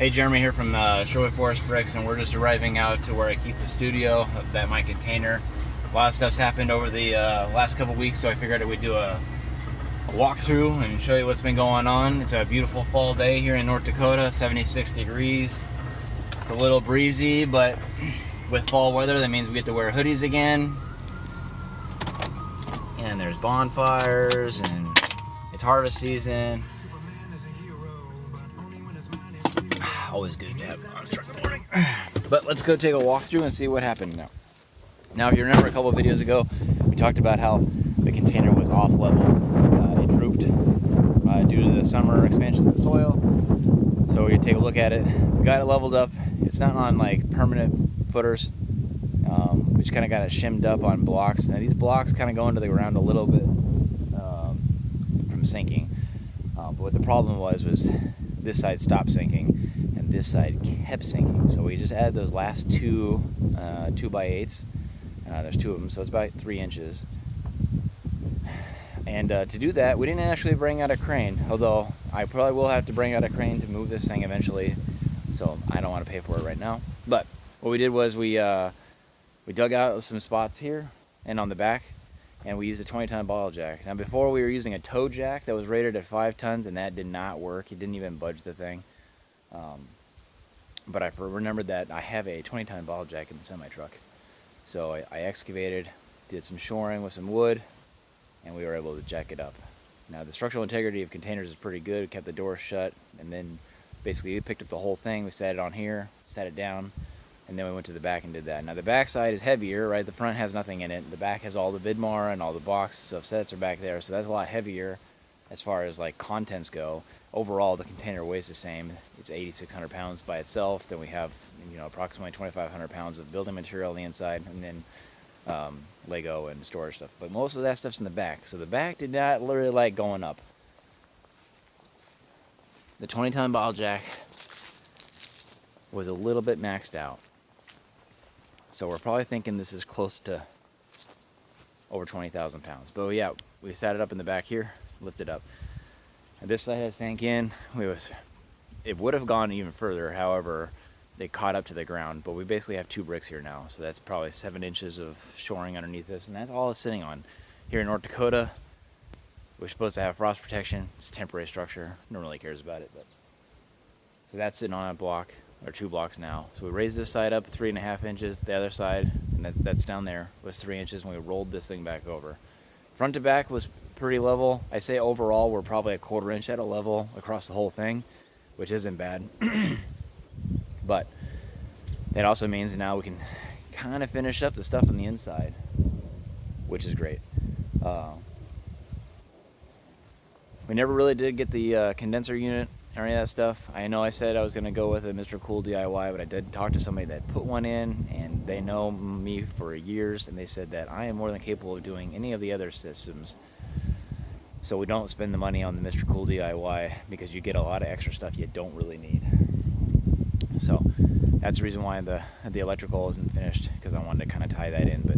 Hey, Jeremy here from Sherwood Forest Bricks, and we're just arriving out to where I keep the studio, that my container. A lot of stuff's happened over the last couple weeks, so I figured we'd do a walkthrough and show you what's been going on. It's a beautiful fall day here in North Dakota, 76 degrees. It's a little breezy, but with fall weather, that means we get to wear hoodies again. And there's bonfires, and it's harvest season. Always good to have on start in the morning. But let's go take a walkthrough and see what happened now. Now, if you remember a couple of videos ago, we talked about how the container was off level. It drooped due to the summer expansion of the soil. So we take a look at it. We got it leveled up. It's not on like permanent footers. We just kind of got it shimmed up on blocks. Now these blocks kind of go into the ground a little bit from sinking. But what the problem was this side stopped sinking. This side kept sinking, so we just added those last two 2x8s. There's two of them, so it's about 3 inches. And to do that, we didn't actually bring out a crane, although I probably will have to bring out a crane to move this thing eventually, so I don't want to pay for it right now. But what we did was we dug out some spots here and on the back, and we used a 20-ton bottle jack. Now, before we were using a tow jack that was rated at 5 tons, and that did not work. It didn't even budge the thing. But I remembered that I have a 20-ton bottle jack in the semi-truck. So I excavated, did some shoring with some wood, and we were able to jack it up. Now, the structural integrity of containers is pretty good. We kept the door shut, and then basically we picked up the whole thing. We sat it on here, sat it down, and then we went to the back and did that. Now, the back side is heavier, right? The front has nothing in it. The back has all the Vidmar and all the box of sets are back there, so that's a lot heavier as far as like contents go. Overall, the container weighs the same. It's 8,600 pounds by itself. Then we have, approximately 2,500 pounds of building material on the inside, and then Lego and storage stuff. But most of that stuff's in the back. So the back did not really like going up. The 20-ton bottle jack was a little bit maxed out. So we're probably thinking this is close to over 20,000 pounds. But yeah, we sat it up in the back here, lifted up. This side had sank in. It would have gone even further, however, they caught up to the ground. But we basically have 2 bricks here now, so that's probably 7 inches of shoring underneath this, and that's all it's sitting on. Here in North Dakota, we're supposed to have frost protection. It's a temporary structure. No one really cares about it, but so that's sitting on a block or 2 blocks now. So we raised this side up 3.5 inches. The other side, and that's down there, was 3 inches when we rolled this thing back over. Front to back was pretty level. I say overall we're probably a 1/4 inch at a level across the whole thing, which isn't bad. But that also means now we can kind of finish up the stuff on the inside, which is great. We never really did get the condenser unit or any of that stuff. I know I said I was going to go with a Mr. Cool DIY, but I did talk to somebody that put one in, and they know me for years, and they said that I am more than capable of doing any of the other systems. So we don't spend the money on the Mr. Cool DIY because you get a lot of extra stuff you don't really need. So that's the reason why the electrical isn't finished, because I wanted to kind of tie that in. But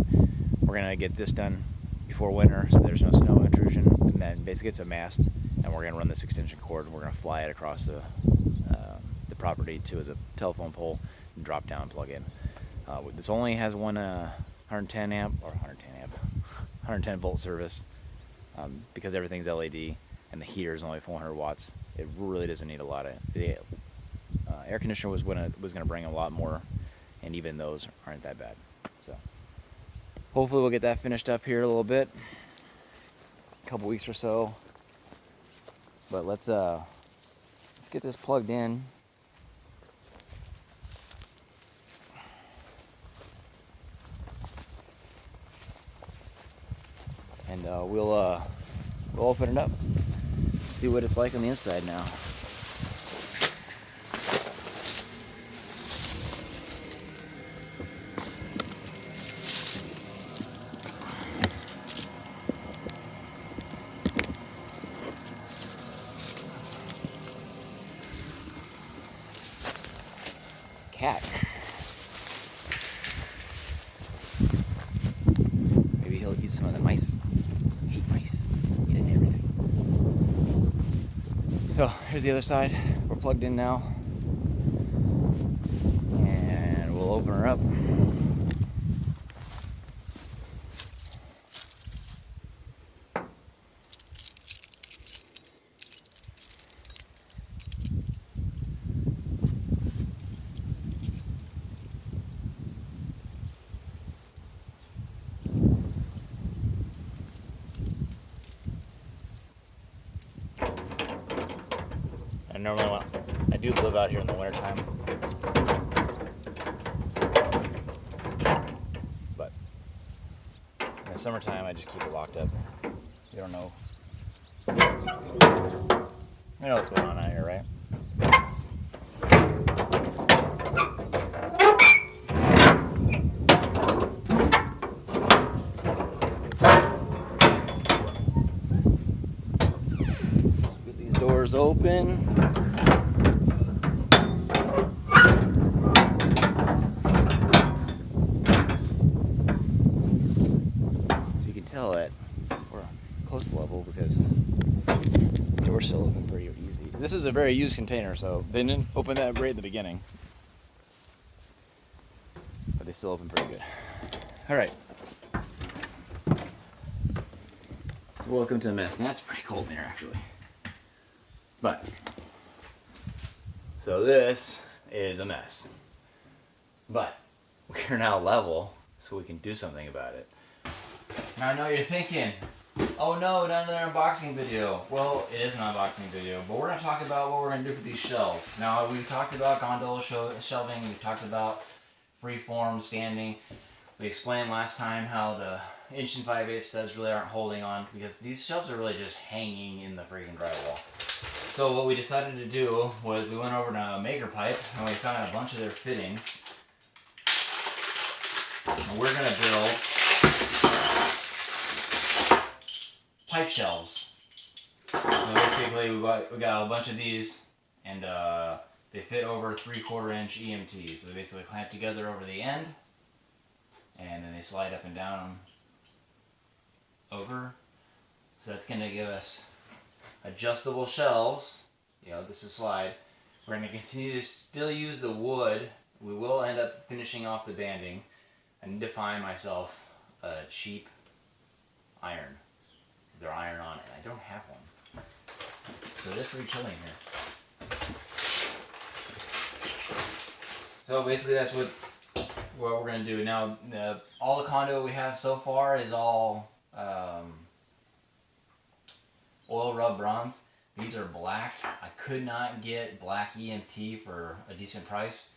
we're going to get this done before winter so there's no snow intrusion. And then basically it's a mast, and we're going to run this extension cord, and we're going to fly it across the property to the telephone pole and drop down and plug in. This only has one 110 volt service. Because everything's LED and the heater is only 400 watts, it really doesn't need a lot of. The air conditioner was going to bring a lot more, and even those aren't that bad. So hopefully we'll get that finished up here a little bit, a couple weeks or so. But let's get this plugged in. And we'll open it up, see what it's like on the inside now. Cat. Maybe he'll eat some of the mice. I hate mice. Eat everything. So here's the other side. We're plugged in now. open her up. I normally I do live out here in the wintertime, but in the summertime I just keep it locked up. You don't know. You know what's going on out here, right? Get these doors open. Tell it we're close to level because the door's still open pretty easy. This is a very used container, so they didn't open that right at the beginning, but they still open pretty good. All right, so welcome to the mess. Now it's pretty cold in here actually, but so this is a mess, but we're now level, so we can do something about it. Now I know you're thinking, oh no, not another unboxing video. Well, it is an unboxing video, but we're going to talk about what we're going to do for these shelves. Now, we've talked about gondola shelving, we've talked about freeform standing. We explained last time how the 1 5/8 studs really aren't holding on because these shelves are really just hanging in the freaking drywall. So what we decided to do was we went over to Maker Pipe and we found a bunch of their fittings. And we're going to build pipe shelves. So basically we got a bunch of these, and they fit over 3/4 inch EMTs. So they basically clamp together over the end, and then they slide up and down over. So that's going to give us adjustable shelves. You know, this is slide. We're going to continue to still use the wood. We will end up finishing off the banding. I need to find myself a cheap iron. Their iron on it. I don't have one. So it is pretty chilly in here. So basically that's what we're going to do. Now, all the conduit we have so far is all oil rub bronze. These are black. I could not get black EMT for a decent price,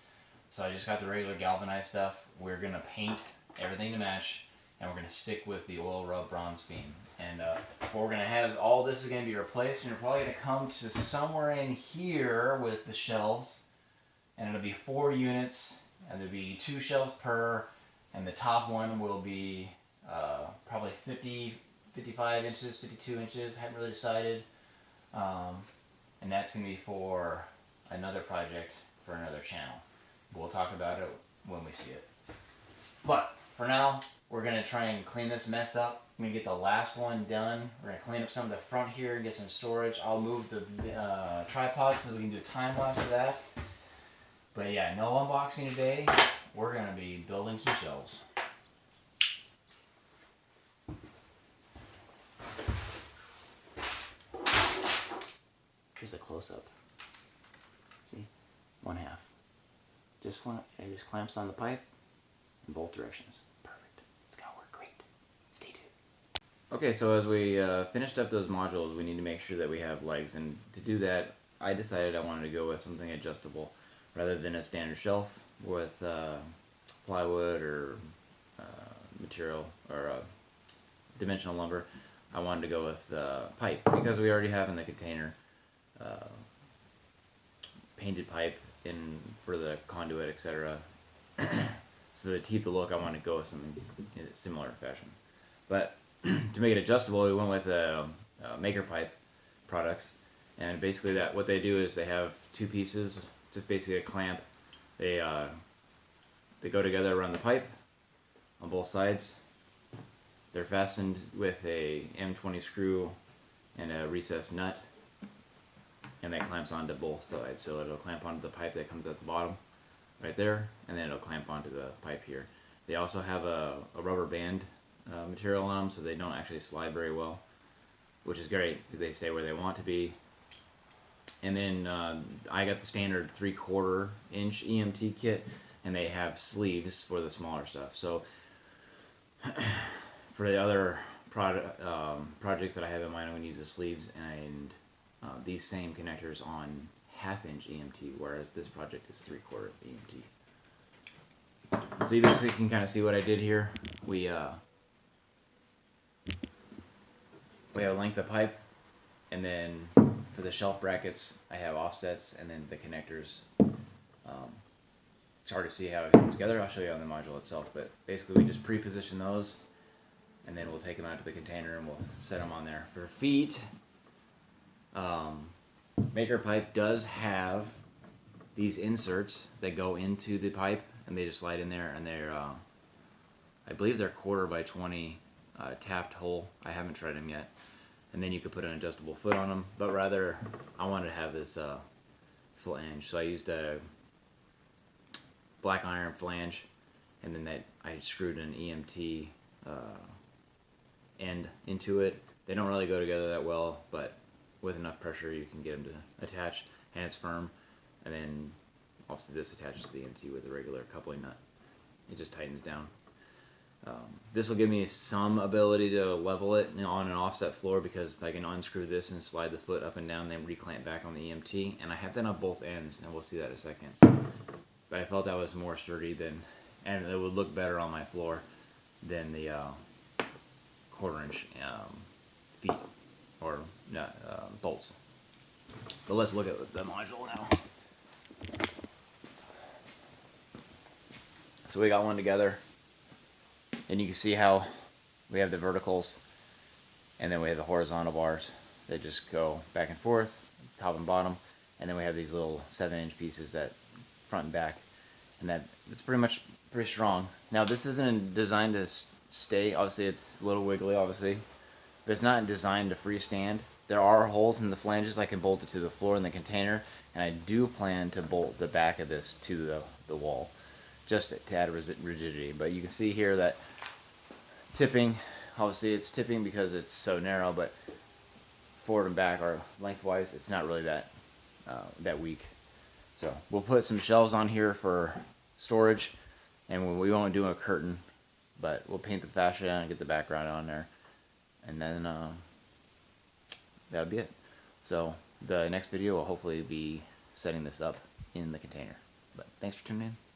so I just got the regular galvanized stuff. We're going to paint everything to match, and we're going to stick with the oil rub bronze beam. And what we're going to have, all this is going to be replaced, and you're probably going to come to somewhere in here with the shelves, and it'll be 4 units, and there'll be 2 shelves per, and the top one will be probably 55 inches, 52 inches, haven't really decided, and that's going to be for another project for another channel. We'll talk about it when we see it. But for now, we're going to try and clean this mess up. I'm going to get the last one done. We're going to clean up some of the front here and get some storage. I'll move the tripod so we can do a time lapse of that. But yeah, no unboxing today. We're going to be building some shelves. Here's a close-up. See? 1/2. It just clamps on the pipe in both directions. Perfect. It's gonna work great. Stay tuned. Okay, so as we finished up those modules, we need to make sure that we have legs, and to do that, I decided I wanted to go with something adjustable rather than a standard shelf with plywood or material or dimensional lumber. I wanted to go with pipe because we already have in the container painted pipe in for the conduit, etc. So to keep the look, I want to go with something in a similar fashion. But to make it adjustable, we went with Maker Pipe products, and basically what they do is they have 2 pieces, just basically a clamp. They go together around the pipe on both sides. They're fastened with a M20 screw and a recessed nut, and that clamps onto both sides, so it'll clamp onto the pipe that comes at the bottom. right there, and then it'll clamp onto the pipe here. They also have a rubber band material on them, so they don't actually slide very well, which is great. They stay where they want to be. And then I got the standard 3/4 inch EMT kit, and they have sleeves for the smaller stuff. So for the other projects that I have in mind, I'm going to use the sleeves and these same connectors on 1/2 inch EMT, whereas this project is 3/4 EMT. So you basically can kind of see what I did here. We have a length of pipe, and then for the shelf brackets, I have offsets, and then the connectors. It's hard to see how it comes together. I'll show you on the module itself, but basically we just pre-position those, and then we'll take them out to the container and we'll set them on there. For feet, Maker Pipe does have these inserts that go into the pipe, and they just slide in there, and they're, I believe they're 1/4 by 20 tapped hole. I haven't tried them yet. And then you could put an adjustable foot on them, but rather I wanted to have this flange, so I used a black iron flange, and then I screwed an EMT end into it. They don't really go together that well, but with enough pressure you can get them to attach, and it's firm. And then obviously this attaches to the EMT with a regular coupling nut. It just tightens down. This will give me some ability to level it on an offset floor, because I can unscrew this and slide the foot up and down, then reclamp back on the EMT, and I have that on both ends, and we'll see that in a second. But I felt that was more sturdy than, and it would look better on my floor than the 1/4 inch feet or bolts. But let's look at the module now. So we got one together, and you can see how we have the verticals, and then we have the horizontal bars that just go back and forth, top and bottom, and then we have these little 7-inch pieces that front and back, and it's pretty strong. Now this isn't designed to stay. Obviously it's a little wiggly, obviously, but it's not designed to freestand. There are holes in the flanges. I can bolt it to the floor in the container, and I do plan to bolt the back of this to the wall, just to add rigidity. But you can see here that tipping, obviously it's tipping because it's so narrow, but forward and back or lengthwise, it's not really that weak. So we'll put some shelves on here for storage, and we won't do a curtain, but we'll paint the fascia and get the background on there, and then that'll be it. So the next video will hopefully be setting this up in the container. But thanks for tuning in.